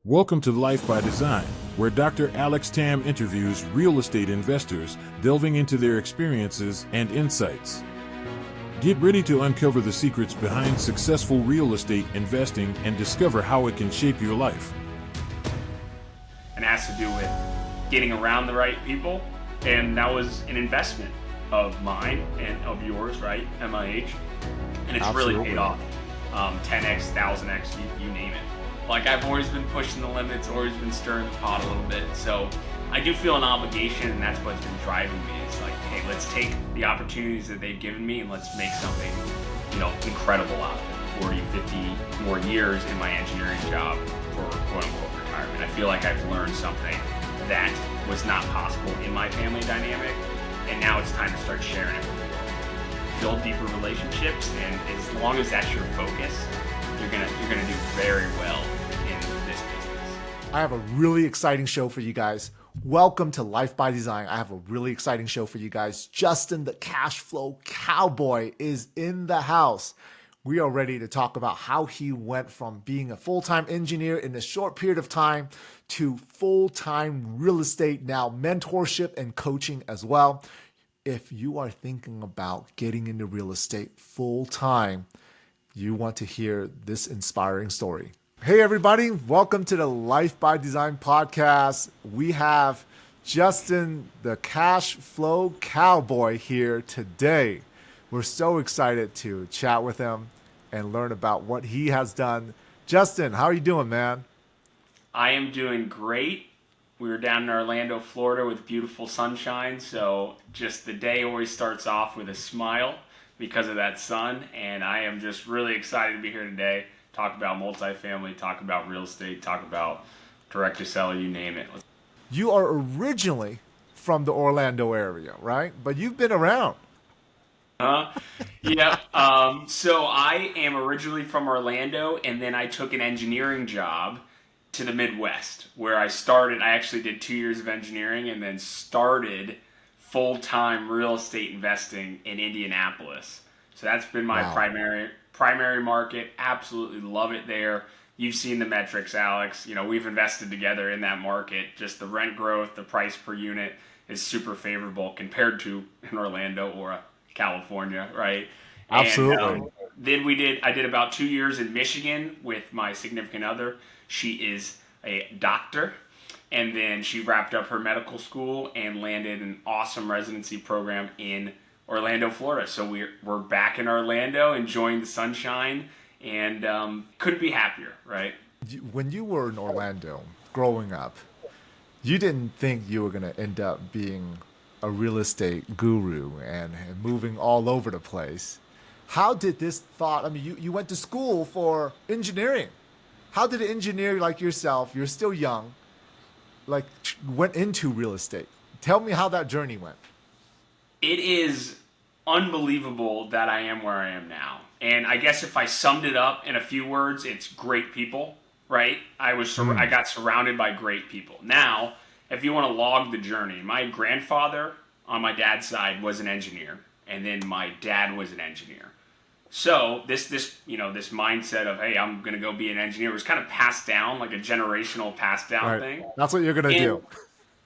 Welcome to Life by Design, where Dr. Alex Tam interviews real estate investors, delving into their experiences and insights. Get ready to uncover the secrets behind successful real estate investing and discover how it can shape your life. And it has to do with getting around the right people, and that was an investment of mine and of yours, right? MIH, and it's Absolutely. really paid off. 10x, 1000x, you name it. Like, I've always been pushing the limits, always been stirring the pot a little bit. So I do feel an obligation, and that's what's been driving me. It's like, hey, let's take the opportunities that they've given me and let's make something, incredible out of it. 40, 50 more years in my engineering job for quote unquote retirement. I feel like I've learned something that was not possible in my family dynamic, and now it's time to start sharing it with the world. Build deeper relationships, and as long as that's your focus, you're gonna do very well in this business. I have a really exciting show for you guys. Welcome to Life by Design. I have a really exciting show for you guys. Justin, the cash flow cowboy, is in the house. We are ready to talk about how he went from being a full-time engineer in a short period of time to full-time real estate, now mentorship and coaching as well. If you are thinking about getting into real estate full-time, you want to hear this inspiring story. Hey everybody, welcome to the Life by Design podcast. We have Justin, the cash flow cowboy, here today. We're so excited to chat with him and learn about what he has done. Justin, how are you doing, man? I am doing great. We were down in Orlando, Florida with beautiful sunshine, so just the day always starts off with a smile because of that sun, and I am just really excited to be here today. Talk about multifamily, talk about real estate, talk about direct to seller, you name it. You are originally from the Orlando area, right? But you've been around. Yeah. So I am originally from Orlando, and then I took an engineering job to the Midwest, where I started. I actually did 2 years of engineering, and then started full-time real estate investing in Indianapolis. So that's been my Wow. primary market. Absolutely love it there. You've seen the metrics, Alex. We've invested together in that market. Just the rent growth, the price per unit is super favorable compared to in Orlando or California, right? And Absolutely. then I did about 2 years in Michigan with my significant other. She is a doctor. And then she wrapped up her medical school and landed an awesome residency program in Orlando, Florida. So we're back in Orlando, enjoying the sunshine, and couldn't be happier, right? When you were in Orlando growing up, you didn't think you were going to end up being a real estate guru and moving all over the place. How did this thought, you went to school for engineering. How did an engineer like yourself, you're still young, went into real estate? Tell me how that journey went. It is unbelievable that I am where I am now. And I guess if I summed it up in a few words, it's great people, right? I got surrounded by great people. Now, if you want to log the journey, my grandfather on my dad's side was an engineer, and then my dad was an engineer. So this mindset of, hey, I'm gonna go be an engineer was kind of passed down, like a generational passed down Right. thing. That's what you're going to And do.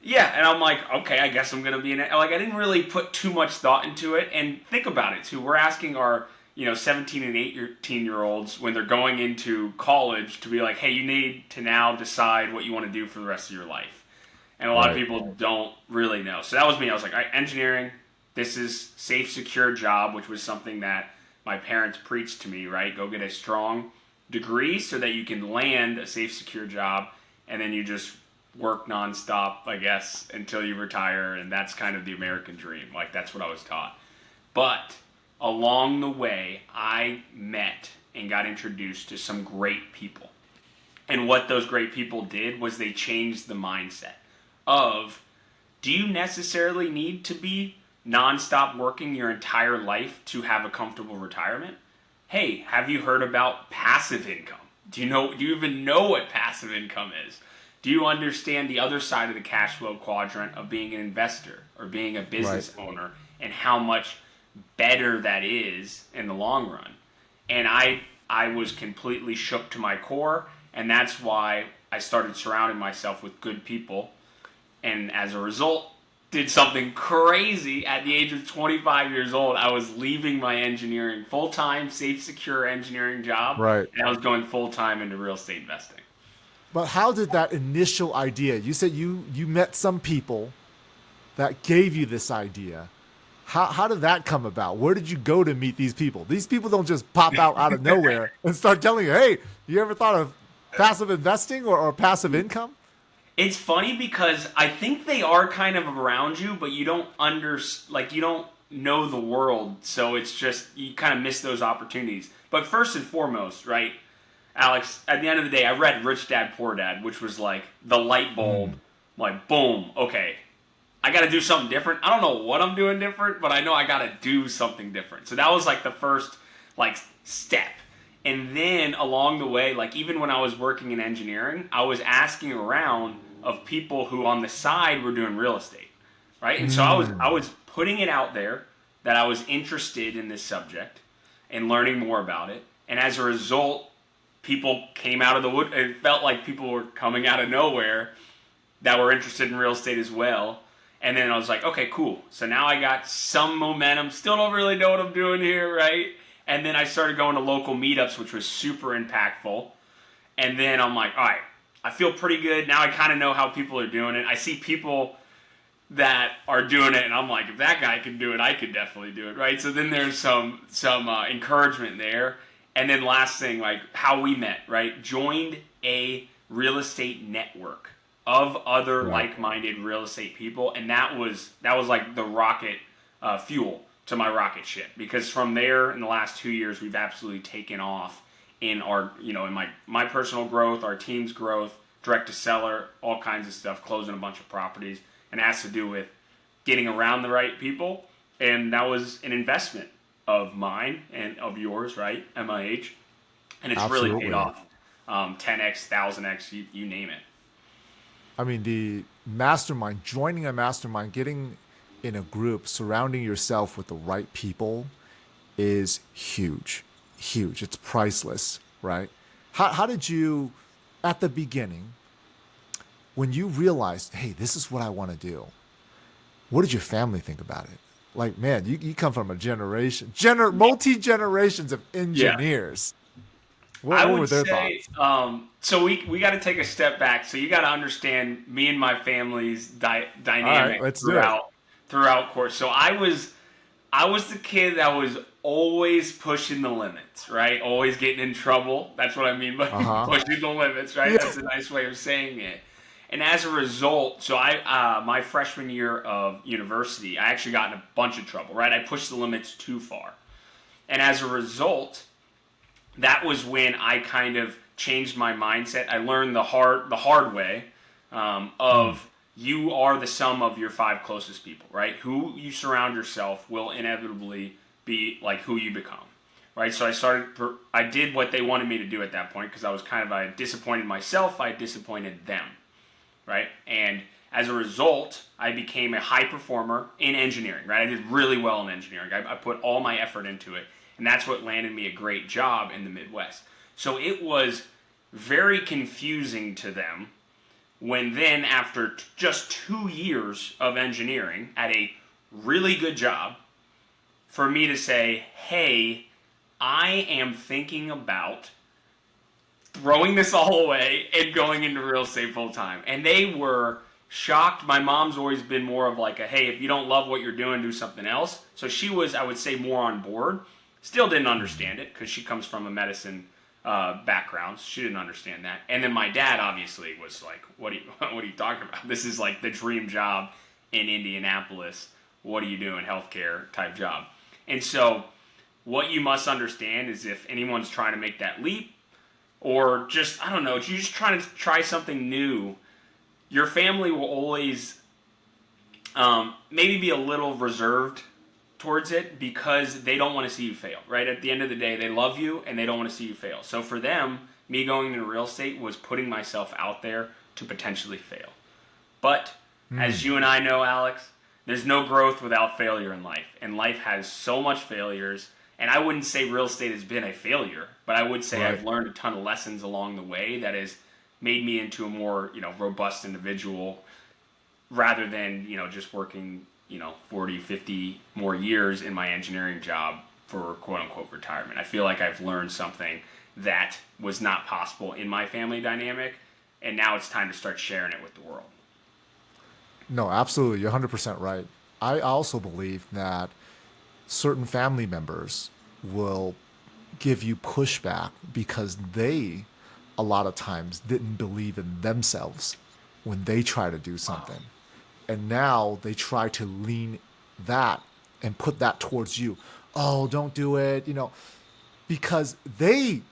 yeah, and I'm like, okay, I guess I'm gonna be like, I didn't really put too much thought into it. And think about it too. We're asking our 17 and 18-year olds when they're going into college to be like, hey, you need to now decide what you want to do for the rest of your life. And a lot of Right. people don't really know. So that was me. I was like, all right, engineering. This is safe, secure job, which was something that my parents preached to me. Right, go get a strong degree so that you can land a safe, secure job, and then you just work nonstop, I guess, until you retire, and that's kind of the American dream. Like, that's what I was taught. But along the way, I met and got introduced to some great people. And what those great people did was they changed the mindset of, do you necessarily need to be nonstop working your entire life to have a comfortable retirement? Hey, have you heard about passive income? Do you even know what passive income is? Do you understand the other side of the cash flow quadrant of being an investor or being a Right. business owner, and how much better that is in the long run? And I was completely shook to my core, and that's why I started surrounding myself with good people, and as a result, did something crazy at the age of 25 years old. I was leaving my engineering full-time, safe, secure engineering job, Right. and I was going full-time into real estate investing. But how did that initial idea? You said you met some people that gave you this idea. How did that come about? Where did you go to meet these people? These people don't just pop out of nowhere and start telling you, "Hey, you ever thought of passive investing or passive income?" It's funny because I think they are kind of around you, but you don't you don't know the world, so it's just you kind of miss those opportunities. But first and foremost, right, Alex, at the end of the day, I read Rich Dad Poor Dad, which was like the light bulb, like boom, okay, I got to do something different. I don't know what I'm doing different, but I know I got to do something different. So that was like the first like step. And then along the way, like even when I was working in engineering, I was asking around of people who on the side were doing real estate, right? And so I was putting it out there that I was interested in this subject and learning more about it. And as a result, people came out of the wood. It felt like people were coming out of nowhere that were interested in real estate as well. And then I was like, okay, cool. So now I got some momentum. Still don't really know what I'm doing here, right? And then I started going to local meetups, which was super impactful. And then I'm like, all right, I feel pretty good. Now I kind of know how people are doing it. I see people that are doing it, and I'm like, if that guy can do it, I could definitely do it, right? So then there's some encouragement there. And then last thing, like how we met, right? Joined a real estate network of other like-minded real estate people, and that was like the rocket fuel to my rocket ship, because from there in the last 2 years we've absolutely taken off in our in my personal growth, our team's growth, direct to seller, all kinds of stuff, closing a bunch of properties, and it has to do with getting around the right people, and that was an investment of mine and of yours, right, MIH, and it's really paid off. 10x, 1000x, you name it. I mean, the mastermind, joining a mastermind, getting in a group, surrounding yourself with the right people is huge. Huge. It's priceless, right? How did you, at the beginning, when you realized, hey, this is what I want to do, what did your family think about it? Like, man, you come from a multi-generations of engineers. I What would were their say, thoughts? so we got to take a step back. So you got to understand me and my family's All right, dynamic let's do it. throughout course. So I was the kid that was always pushing the limits, right? Always getting in trouble. That's what I mean by Uh-huh. pushing the limits, right? Yeah. That's a nice way of saying it. And as a result, so my freshman year of university, I actually got in a bunch of trouble, right? I pushed the limits too far. And as a result, that was when I kind of changed my mindset. I learned the hard way of you are the sum of your 5 closest people, right? Who you surround yourself will inevitably be like who you become, right? So I did what they wanted me to do at that point, because I disappointed myself, I disappointed them, right? And as a result, I became a high performer in engineering, right? I did really well in engineering. I put all my effort into it, and that's what landed me a great job in the Midwest. So it was very confusing to them when then, after just 2 years of engineering at a really good job, for me to say, hey, I am thinking about throwing this all away and going into real estate full time. And they were shocked. My mom's always been more of like a, hey, if you don't love what you're doing, do something else. So she was, I would say, more on board. Still didn't understand it because she comes from a medicine background. So she didn't understand that. And then my dad obviously was like, what are you talking about? This is like the dream job in Indianapolis. What are you doing? Healthcare type job. And so what you must understand is if anyone's trying to make that leap, or just, I don't know, you're just trying to try something new, your family will always maybe be a little reserved towards it because they don't want to see you fail, right? At the end of the day, they love you and they don't want to see you fail. So for them, me going into real estate was putting myself out there to potentially fail. But as you and I know, Alex, there's no growth without failure in life. And life has so much failures. And I wouldn't say real estate has been a failure, but I would say I've learned a ton of lessons along the way that has made me into a more, robust individual rather than, just working, 40, 50 more years in my engineering job for quote unquote retirement. I feel like I've learned something that was not possible in my family dynamic, and now it's time to start sharing it with the world. No, absolutely. You're 100% right. I also believe that certain family members will give you pushback because they, a lot of times, didn't believe in themselves when they try to do something. And now they try to lean that and put that towards you. Oh, don't do it, because they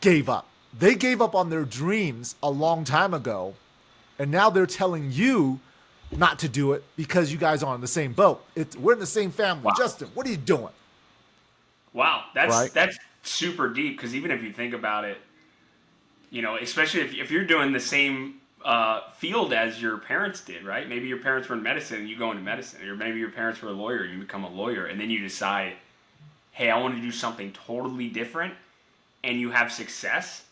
gave up. They gave up on their dreams a long time ago. And now they're telling you not to do it because you guys are on the same boat. We're in the same family. Wow. Justin, what are you doing? Wow, Right? that's super deep, because even if you think about it, especially if you're doing the same field as your parents did, right? Maybe your parents were in medicine and you go into medicine, or maybe your parents were a lawyer and you become a lawyer, and then you decide, hey, I want to do something totally different, and you have success.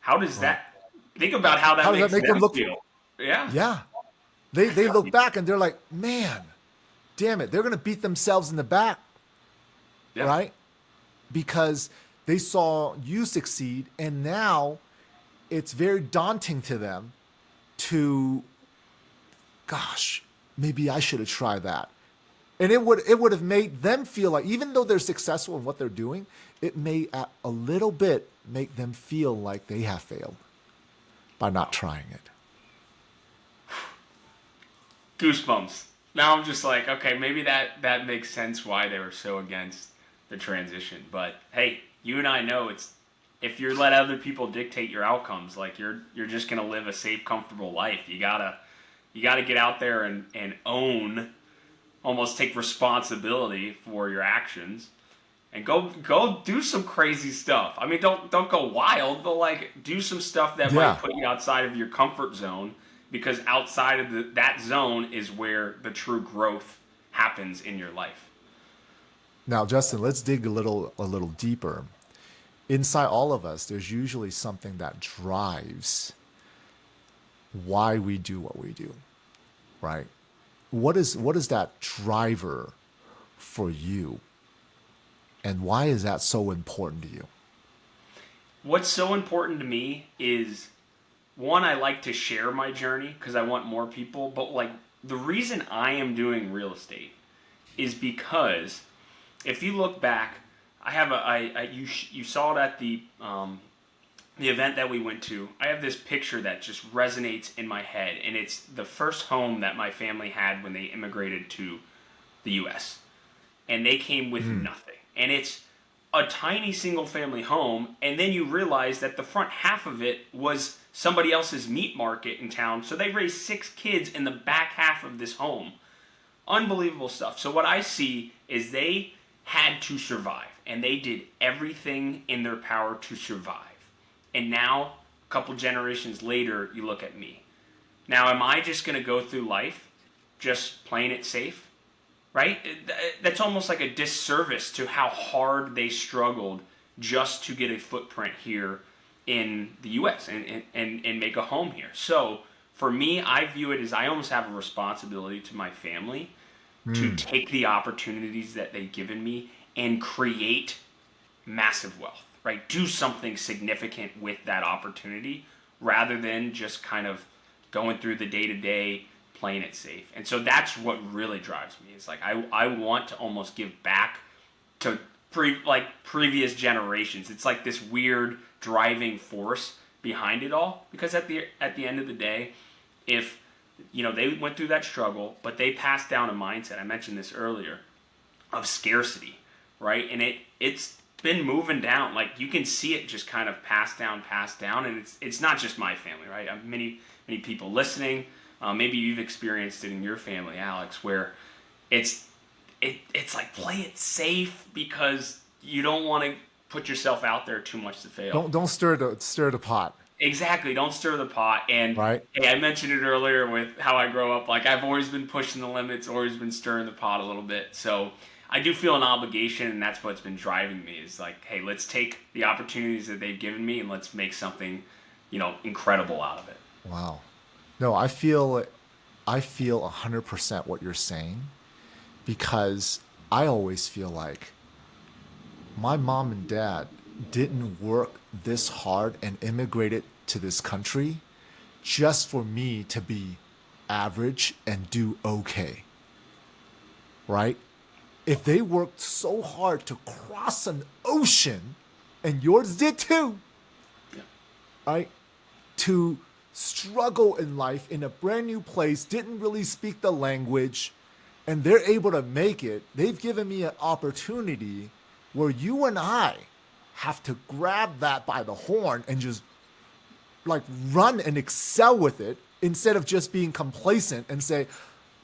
How does Right. that? Think about how that How does that makes make them them look? feel. Yeah. Yeah. They look back and they're like, man, damn it. They're going to beat themselves in the back, Yeah. right? Because they saw you succeed, and now it's very daunting to them to, gosh, maybe I should have tried that. And it would have made them feel like, even though they're successful in what they're doing, it may a little bit make them feel like they have failed by not trying it. Goosebumps. Now I'm just like, okay, maybe that makes sense why they were so against the transition. But hey, you and I know it's, if you let other people dictate your outcomes, like you're just gonna live a safe, comfortable life. You gotta get out there and own, almost take responsibility for your actions, and go do some crazy stuff. I mean, don't go wild, but like do some stuff that Yeah. might put you outside of your comfort zone, because outside of that zone is where the true growth happens in your life. Now, Justin, let's dig a little deeper. Inside all of us, there's usually something that drives why we do what we do, right? What is that driver for you, and why is that so important to you? What's so important to me is, one, I like to share my journey because I want more people, but like the reason I am doing real estate is because if you look back, I have you saw it at the event that we went to. I have this picture that just resonates in my head, and it's the first home that my family had when they immigrated to the U.S. And they came with nothing, and it's a tiny single family home, and then you realize that the front half of it was somebody else's meat market in town, so they raised 6 kids in the back half of this home. Unbelievable stuff. So what I see is they had to survive, and they did everything in their power to survive. And now, a couple generations later, you look at me. Now, am I just going to go through life just playing it safe? Right? That's almost like a disservice to how hard they struggled just to get a footprint here in the U.S. and make a home here. So for me, I view it as I almost have a responsibility to my family to take the opportunities that they've given me and create massive wealth, right? Do something significant with that opportunity rather than just kind of going through the day-to-day, playing it safe. And so that's what really drives me. It's like I want to almost give back to previous generations. It's like this weird driving force behind it all, because at the end of the day, if they went through that struggle, but they passed down a mindset, I mentioned this earlier, of scarcity, right? And it's been moving down. Like you can see it just kind of passed down, and it's not just my family, right? Many people listening. Maybe you've experienced it in your family, Alex, where it's like play it safe because you don't want to put yourself out there too much to fail. Don't stir the pot, Exactly. Don't stir the pot. And right? hey, I mentioned it earlier with how I grow up. Like I've always been pushing the limits, always been stirring the pot a little bit. So I do feel an obligation, and that's what's been driving me. Is like, hey, let's take the opportunities that they've given me and let's make something incredible out of it. Wow. No, I feel 100% what you're saying, because I always feel like my mom and dad didn't work this hard and immigrated to this country just for me to be average and do okay, right? If they worked so hard to cross an ocean, and yours did too, Yeah. right? To struggle in life in a brand new place, didn't really speak the language, and they're able to make it. They've given me an opportunity where you and I have to grab that by the horn and just like run and excel with it, instead of just being complacent and say,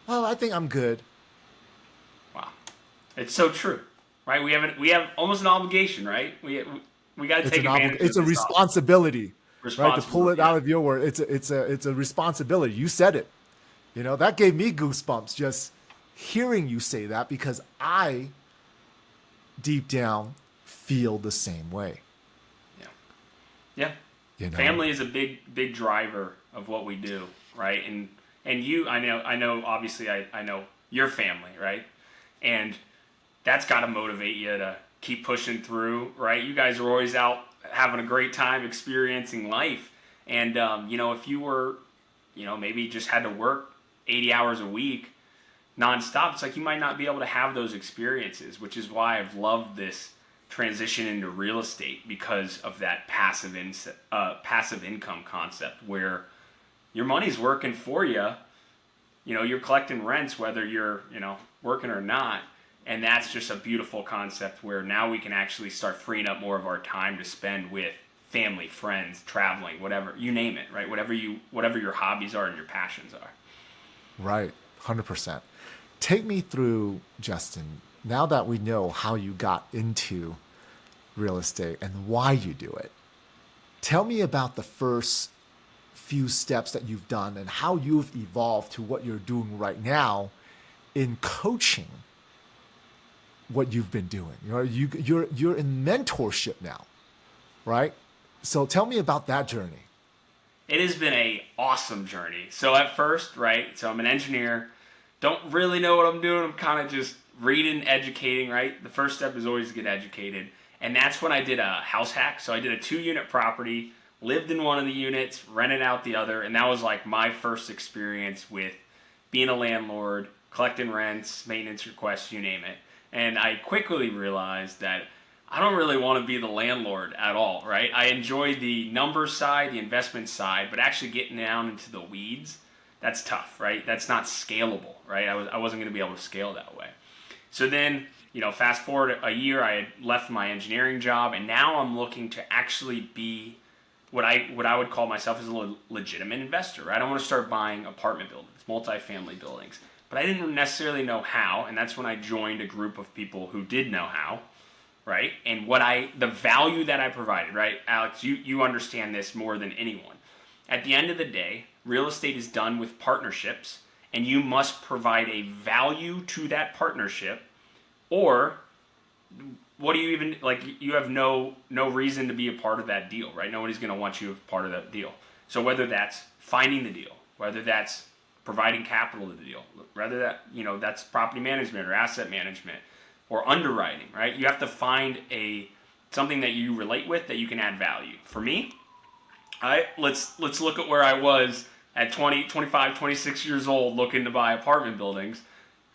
"Oh, I think I'm good." Wow, it's so true, right? We have almost an obligation, right? We got to take advantage It's of a this responsibility, right? To pull it responsibility. out of your word, it's a responsibility. You said it. That gave me goosebumps just hearing you say that, because I deep down feel the same way. Yeah, yeah. You know, Family is a big driver of what we do, right? And you, I know. Obviously, I know your family, right? And that's got to motivate you to keep pushing through, right? You guys are always out having a great time, experiencing life. And if you were, maybe just had to work 80 hours a week nonstop, it's like you might not be able to have those experiences, which is why I've loved this transition into real estate, because of that passive income concept, where your money's working for you. You're collecting rents whether you're working or not, and that's just a beautiful concept where now we can actually start freeing up more of our time to spend with family, friends, traveling, whatever, you name it, right? Whatever your hobbies are and your passions are. right? 100%. Take me through, Justin. Now that we know how you got into real estate and why you do it, tell me about the first few steps that you've done and how you've evolved to what you're doing right now in coaching what you've been doing. You're in mentorship now, right? So tell me about that journey. It has been a awesome journey. So at first, right, so I'm an engineer, don't really know what I'm doing. I'm kind of just reading, educating, right? The first step is always to get educated. And that's when I did a house hack. So I did a 2-unit property, lived in one of the units, rented out the other, and that was like my first experience with being a landlord, collecting rents, maintenance requests, you name it. And I quickly realized that I don't really want to be the landlord at all, right? I enjoy the numbers side, the investment side, but actually getting down into the weeds, that's tough, right? That's not scalable, right? I wasn't going to be able to scale that way. So then, fast forward a year, I had left my engineering job, and now I'm looking to actually be what I would call myself as a legitimate investor, right? I want to start buying apartment buildings, multifamily buildings, but I didn't necessarily know how, and that's when I joined a group of people who did know how, right? And the value that I provided, right? Alex, you understand this more than anyone. At the end of the day, real estate is done with partnerships, and you must provide a value to that partnership, or what do you even, like, you have no reason to be a part of that deal, right? Nobody's going to want you as part of that deal. So whether that's finding the deal, whether that's providing capital to the deal, whether that's property management or asset management or underwriting, right? You have to find something that you relate with that you can add value. For me, let's look at where I was at 20, 25, 26 years old, looking to buy apartment buildings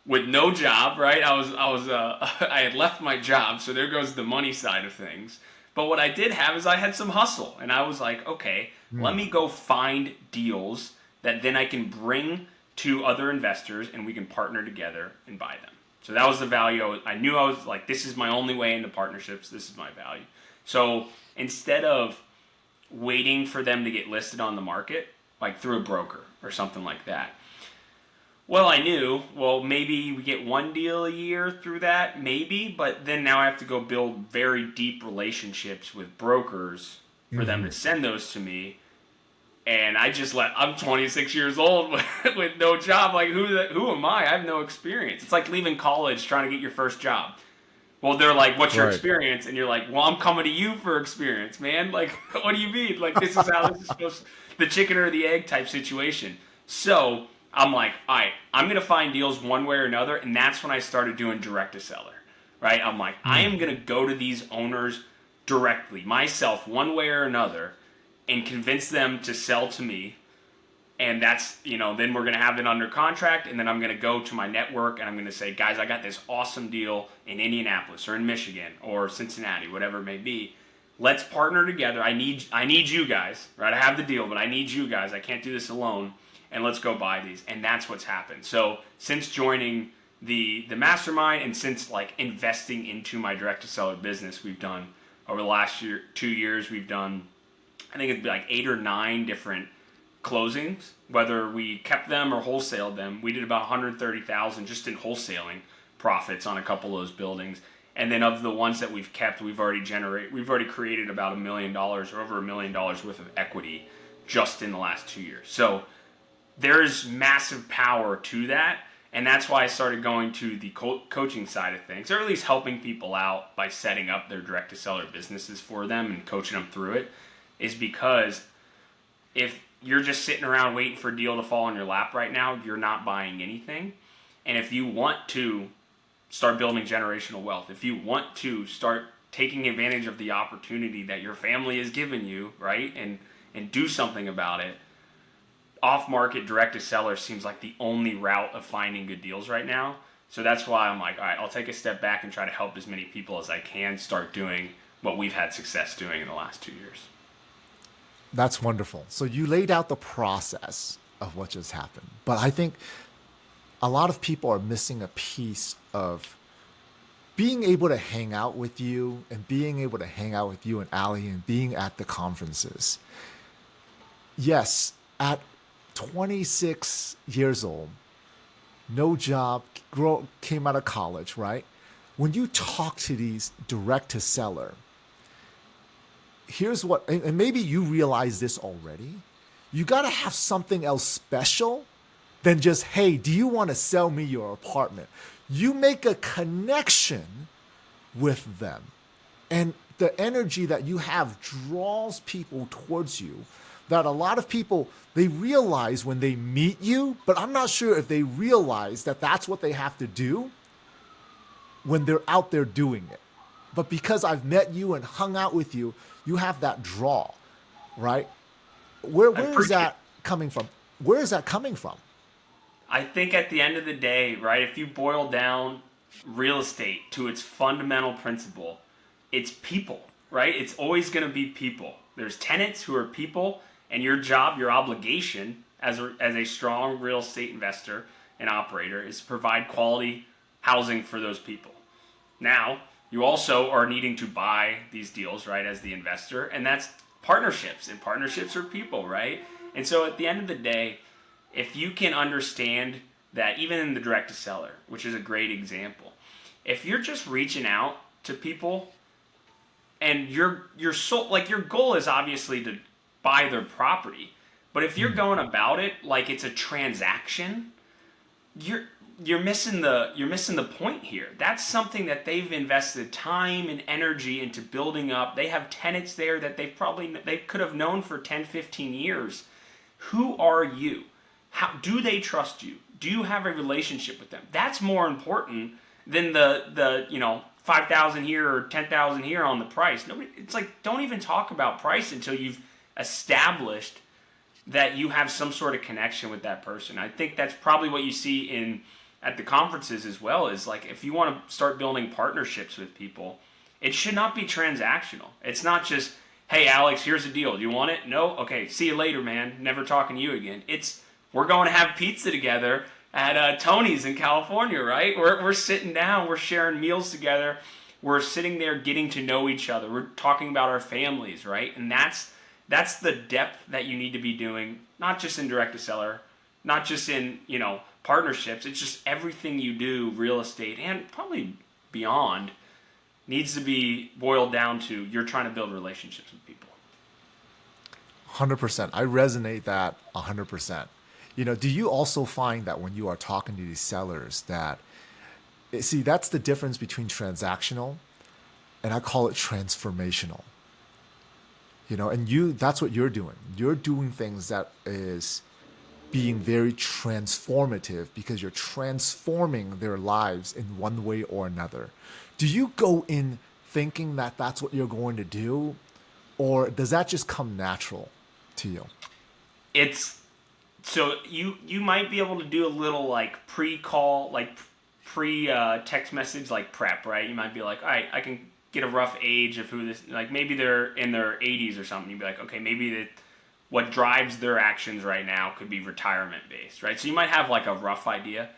with no job, right? I had left my job, so there goes the money side of things. But what I did have is I had some hustle, and I was like, okay, let me go find deals that then I can bring to other investors, and we can partner together and buy them. So that was the value. I knew I was like, this is my only way into partnerships. This is my value. So instead of waiting for them to get listed on the market, like through a broker or something like that, well, I knew, maybe we get one deal a year through that, maybe, but then now I have to go build very deep relationships with brokers for them to send those to me. And I'm 26 years old with no job. Like, who am I? I have no experience. It's like leaving college trying to get your first job. Well, they're like, "What's your Right. experience?" And you're like, "Well, I'm coming to you for experience, man. Like, what do you mean? Like, this is how this is supposed the chicken or the egg type situation." So I'm like, "All right, I'm gonna find deals one way or another," and that's when I started doing direct to seller. Right? I'm like, I am gonna go to these owners directly myself, one way or another, and convince them to sell to me. And that's, then we're going to have it under contract, and then I'm going to go to my network and I'm going to say, guys, I got this awesome deal in Indianapolis or in Michigan or Cincinnati, whatever it may be. Let's partner together. I need you guys, right? I have the deal, but I need you guys. I can't do this alone, and let's go buy these. And that's what's happened. So since joining the mastermind and since like investing into my direct to seller business, we've done over the last 2 years, we've done, I think it'd be like 8 or 9 different closings, whether we kept them or wholesaled them. We did about 130,000 just in wholesaling profits on a couple of those buildings. And then of the ones that we've kept, we've already created about $1 million or over $1 million worth of equity just in the last 2 years. So there's massive power to that. And that's why I started going to the coaching side of things, or at least helping people out by setting up their direct to seller businesses for them and coaching them through it, is because if you're just sitting around waiting for a deal to fall in your lap right now, you're not buying anything. And if you want to start building generational wealth, if you want to start taking advantage of the opportunity that your family has given you, right, and do something about it, off-market direct to seller seems like the only route of finding good deals right now. So that's why I'm like, all right, I'll take a step back and try to help as many people as I can start doing what we've had success doing in the last 2 years. That's wonderful. So you laid out the process of what just happened. But I think a lot of people are missing a piece of being able to hang out with you and being able to hang out with you and Ali and being at the conferences. Yes, at 26 years old, no job, came out of college, right? When you talk to these direct to seller, here's what, and maybe you realize this already. You got to have something else special than just, hey, do you want to sell me your apartment? You make a connection with them. And the energy that you have draws people towards you that a lot of people, they realize when they meet you, but I'm not sure if they realize that that's what they have to do when they're out there doing it. But because I've met you and hung out with you, you have that draw, right? Where is that coming from? Where is that coming from? I think at the end of the day, right, if you boil down real estate to its fundamental principle, it's people, right? It's always going to be people. There's tenants who are people, and your job, your obligation as a strong real estate investor and operator is to provide quality housing for those people. Now, you also are needing to buy these deals, right, as the investor, and that's partnerships, and partnerships are people, right? And so at the end of the day, if you can understand that even in the direct to seller, which is a great example, if you're just reaching out to people and your goal is obviously to buy their property, but if you're going about it like it's a transaction, you're missing the point here. That's something that they've invested time and energy into building up. They have tenants there that they could have known for 10, 15 years. Who are you? How do they trust you? Do you have a relationship with them? That's more important than the 5,000 here or 10,000 here on the price. It's like, don't even talk about price until you've established that you have some sort of connection with that person. I think that's probably what you see at the conferences as well, is like, if you want to start building partnerships with people, it should not be transactional. It's not just, hey, Alex, here's a deal. Do you want it? No? Okay, see you later, man. Never talking to you again. We're going to have pizza together at Tony's in California, right? We're sitting down. We're sharing meals together. We're sitting there getting to know each other. We're talking about our families, right? And that's the depth that you need to be doing, not just in direct to seller, not just in, partnerships. It's just everything you do, real estate and probably beyond, needs to be boiled down to you're trying to build relationships with people. 100%. I resonate that 100%. Do you also find that when you are talking to these sellers that See, that's the difference between transactional and I call it transformational. And that's what you're doing. You're doing things that is being very transformative because you're transforming their lives in one way or another. Do you go in thinking that that's what you're going to do, or does that just come natural to you? It's so you might be able to do a little like pre-call, like pre text message like prep, right? You might be like, all right, I can get a rough age of who this, like maybe they're in their 80s or something. You'd be like, okay, maybe that what drives their actions right now could be retirement based, right? So you might have like a rough idea.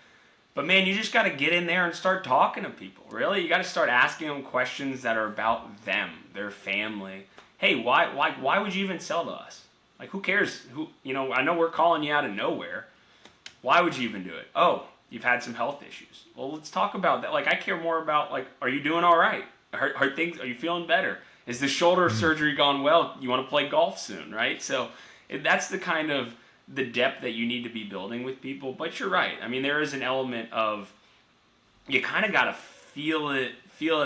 But man, you just got to get in there and start talking to people. Really, you got to start asking them questions that are about them, their family. Hey, why would you even sell to us? Like, who cares? I know we're calling you out of nowhere. Why would you even do it? Oh, you've had some health issues. Well, let's talk about that. Like, I care more about like, are you doing all right? Are you feeling better? Is the shoulder surgery gone well? You want to play golf soon, right? So that's the kind of the depth that you need to be building with people. But you're right. I mean, there is an element of you kind of got to feel it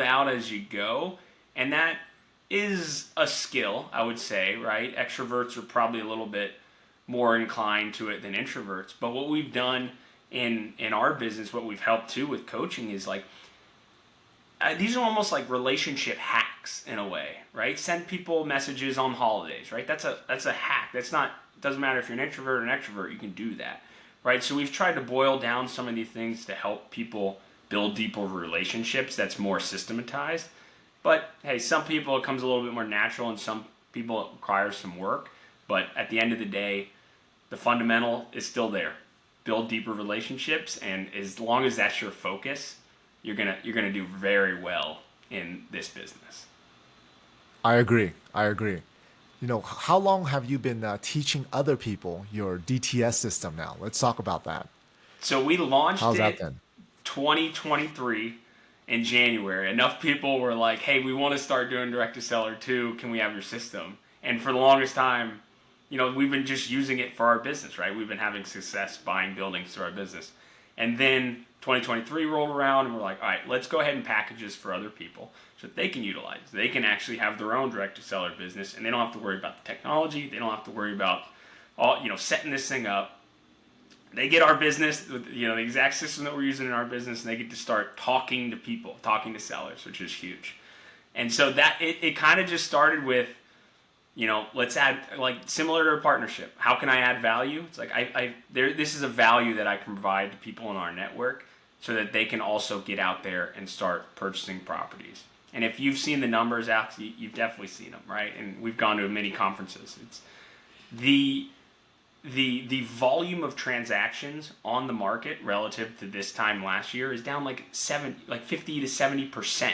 out as you go, and that is a skill, I would say, right? Extroverts are probably a little bit more inclined to it than introverts. But what we've done in our business, what we've helped too with coaching is like these are almost like relationship hacks in a way, right? Send people messages on holidays, right? That's a hack. That's not, it doesn't matter if you're an introvert or an extrovert, you can do that, right? So we've tried to boil down some of these things to help people build deeper relationships that's more systematized. But hey, some people it comes a little bit more natural and some people it requires some work. But at the end of the day, the fundamental is still there. Build deeper relationships, and as long as that's your focus, you're gonna do very well in this business. I agree. How long have you been teaching other people your DTS system now? Let's talk about that. So we launched How's that it then? 2023 in January. Enough people were like, "Hey, we want to start doing direct to seller too. Can we have your system?" And for the longest time, we've been just using it for our business, right? We've been having success buying buildings through our business. And then 2023 rolled around and we're like, all right, let's go ahead and package this for other people so that they can utilize. They can actually have their own direct to seller business and they don't have to worry about the technology. They don't have to worry about setting this thing up. They get our business, the exact system that we're using in our business, and they get to start talking to people, talking to sellers, which is huge. And so that it kind of just started with, let's add, like, similar to a partnership. How can I add value? It's like this is a value that I can provide to people in our network so that they can also get out there and start purchasing properties. And if you've seen the numbers, Alex, you've definitely seen them, right? And we've gone to many conferences. It's the volume of transactions on the market relative to this time last year is down like 50 to 70%,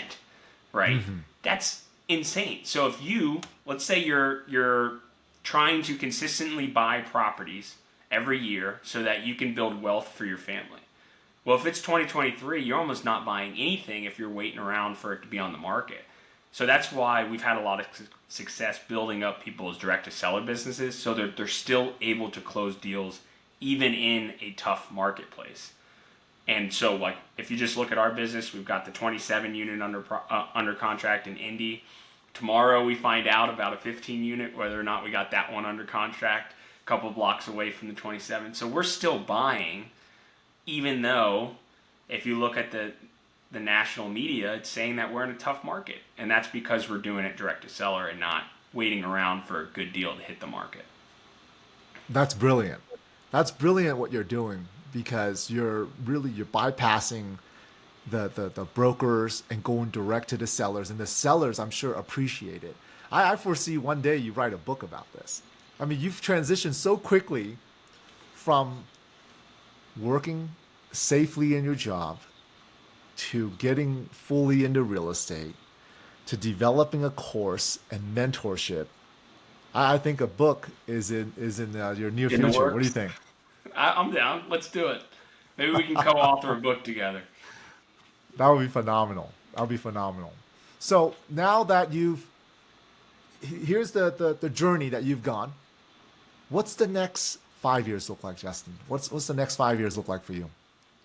right? Mm-hmm. That's insane. So if let's say you're trying to consistently buy properties every year so that you can build wealth for your family. Well, if it's 2023, you're almost not buying anything if you're waiting around for it to be on the market. So that's why we've had a lot of success building up people's direct-to-seller businesses so that they're still able to close deals even in a tough marketplace. And so, like, if you just look at our business, we've got the 27 unit under contract in Indy. Tomorrow we find out about a 15 unit, whether or not we got that one under contract, a couple blocks away from the 27. So we're still buying, even though if you look at the national media, it's saying that we're in a tough market. And that's because we're doing it direct to seller and not waiting around for a good deal to hit the market. That's brilliant. That's brilliant what you're doing because you're bypassing the brokers and going direct to the sellers. And the sellers, I'm sure, appreciate it. I foresee one day you write a book about this. I mean, you've transitioned so quickly from working safely in your job to getting fully into real estate to developing a course and mentorship. I think a book is in your near future. What do you think? I'm down. Let's do it. Maybe we can co-author a book together. That would be phenomenal. So now that here's the journey that you've gone. What's the next 5 years look like, Justin? What's the next 5 years look like for you?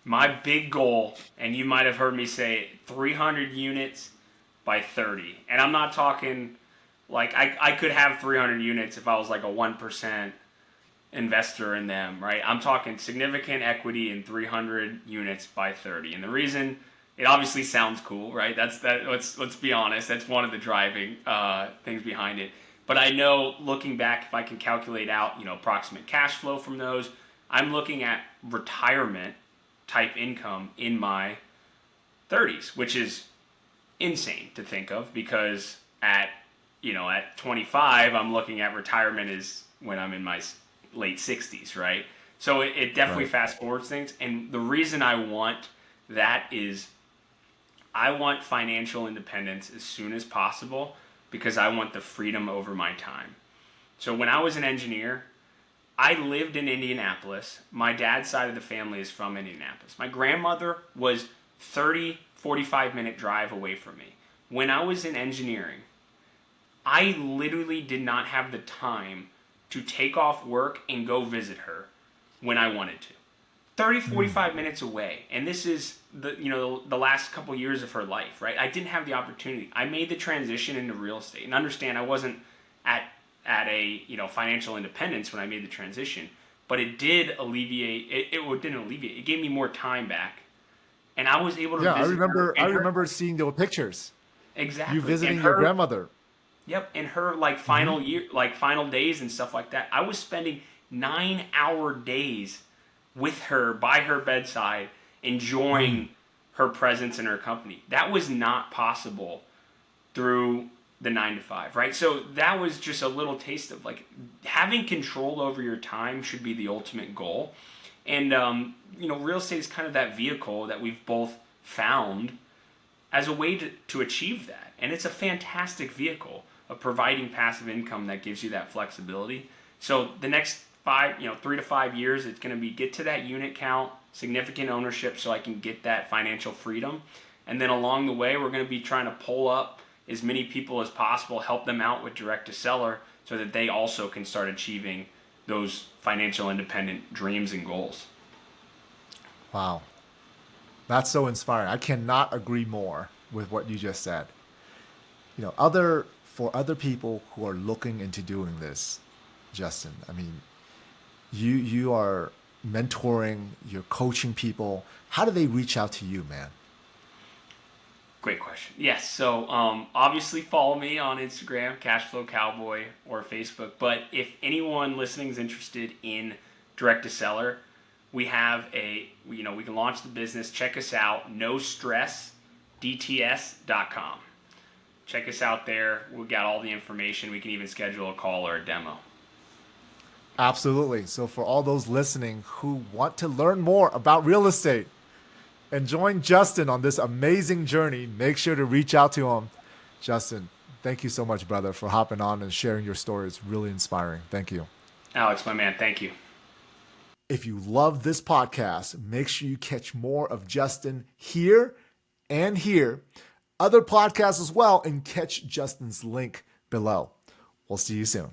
My big goal, and you might have heard me say it, 300 units by 30. And I'm not talking like I could have 300 units if I was like a 1% investor in them, right? I'm talking significant equity in 300 units by 30. And the reason, it obviously sounds cool, right? Let's be honest, that's one of the driving things behind it. But I know, looking back, if I can calculate out, approximate cash flow from those, I'm looking at retirement type income in my 30s, which is insane to think of, because at 25, I'm looking at retirement is when I'm in my late 60s, right? So it definitely Right. fast forwards things. And the reason I want that is I want financial independence as soon as possible, because I want the freedom over my time. So when I was an engineer, I lived in Indianapolis. My dad's side of the family is from Indianapolis. My grandmother was 45-minute drive away from me. When I was in engineering, I literally did not have the time to take off work and go visit her when I wanted to. 30-45 minutes away. And this is the last couple years of her life, right? I didn't have the opportunity. I made the transition into real estate. And understand, I wasn't at a financial independence when I made the transition, but it did alleviate it didn't alleviate. It gave me more time back. And I was able to Yeah, visit her. I remember seeing the pictures. You Exactly. And visiting your her, grandmother. yep, in her like final days and stuff like that. I was spending 9-hour days with her by her bedside, enjoying her presence and her company. That was not possible through the 9 to 5, right? So that was just a little taste of like having control over your time should be the ultimate goal. And real estate is kind of that vehicle that we've both found as a way to achieve that. And it's a fantastic vehicle of providing passive income that gives you that flexibility. So the next 3 to 5 years, it's going to be get to that unit count, significant ownership, so I can get that financial freedom. And then along the way, we're going to be trying to pull up as many people as possible, help them out with direct to seller, so that they also can start achieving those financial independent dreams and goals. Wow. That's so inspiring. I cannot agree more with what you just said. For other people who are looking into doing this, Justin, I mean, you are mentoring, you're coaching people. How do they reach out to you, man? Great question. Yes, so obviously follow me on Instagram, Cashflow Cowboy, or Facebook. But if anyone listening is interested in direct to seller, we have we can launch the business. Check us out, nostressdts.com. Check us out there. We've got all the information. We can even schedule a call or a demo. Absolutely. So for all those listening who want to learn more about real estate and join Justin on this amazing journey, make sure to reach out to him. Justin, thank you so much, brother, for hopping on and sharing your story. It's really inspiring. Thank you. Alex, my man, thank you. If you love this podcast, make sure you catch more of Justin here and here, other podcasts as well, and catch Justin's link below. We'll see you soon.